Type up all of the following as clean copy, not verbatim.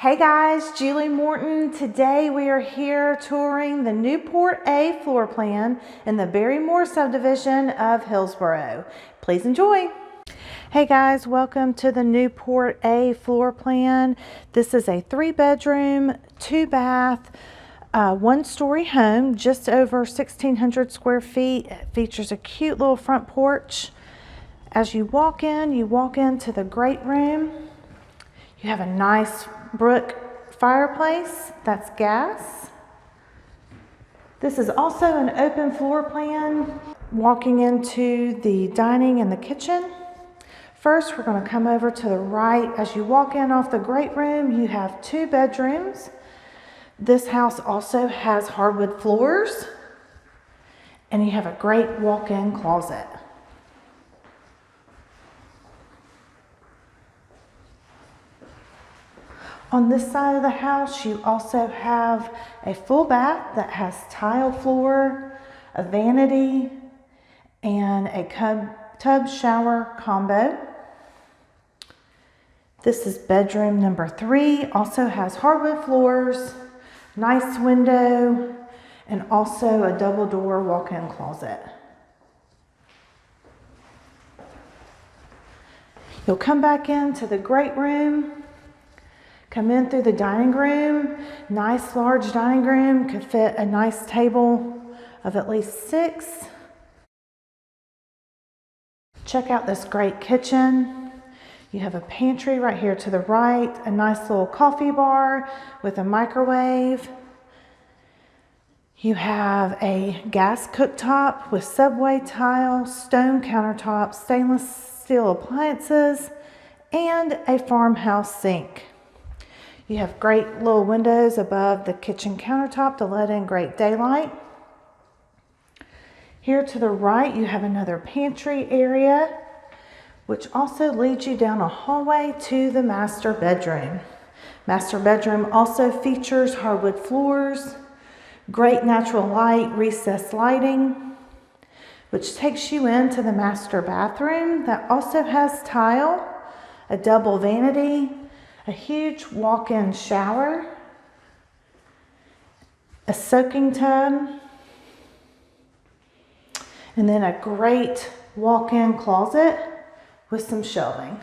Hey guys, Julie Morton. Today we are here touring the Newport A floor plan in the Barrymore subdivision of Hillsboro. Please enjoy. Hey guys, welcome to the Newport A floor plan. This is a 3-bedroom, 2-bath, 1-story home, just over 1,600 square feet. It features a cute little front porch. As you walk into the great room. You have a nice brick fireplace, that's gas. This is also an open floor plan. Walking into the dining and the kitchen. First, we're going to come over to the right. As you walk in off the great room, you have 2 bedrooms. This house also has hardwood floors, and you have a great walk-in closet. On this side of the house, you also have a full bath that has tile floor, a vanity, and a tub shower combo. This is bedroom number 3, also has hardwood floors, nice window, and also a double door walk-in closet. You'll come back into the great room. Come in through the dining room. Nice large dining room, could fit a nice table of at least 6. Check out this great kitchen. You have a pantry right here to the right, a nice little coffee bar with a microwave. You have a gas cooktop with subway tile, stone countertops, stainless steel appliances, and a farmhouse sink. You have great little windows above the kitchen countertop to let in great daylight. Here to the right, you have another pantry area, which also leads you down a hallway to the master bedroom. Master bedroom also features hardwood floors, great natural light, recessed lighting, which takes you into the master bathroom that also has tile, a double vanity, a huge walk-in shower, a soaking tub, and then a great walk-in closet with some shelving.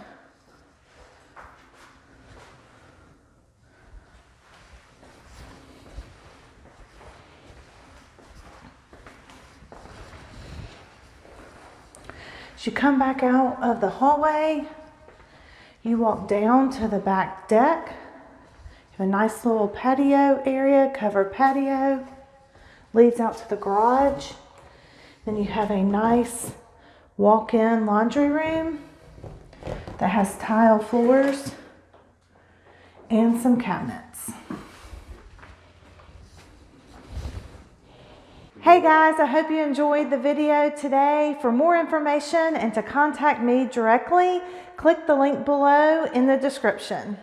As you come back out of the hallway, you walk down to the back deck. You have a nice little patio area, covered patio, leads out to the garage. Then you have a nice walk-in laundry room that has tile floors and some cabinets. Hey guys, I hope you enjoyed the video today. For more information and to contact me directly, click the link below in the description.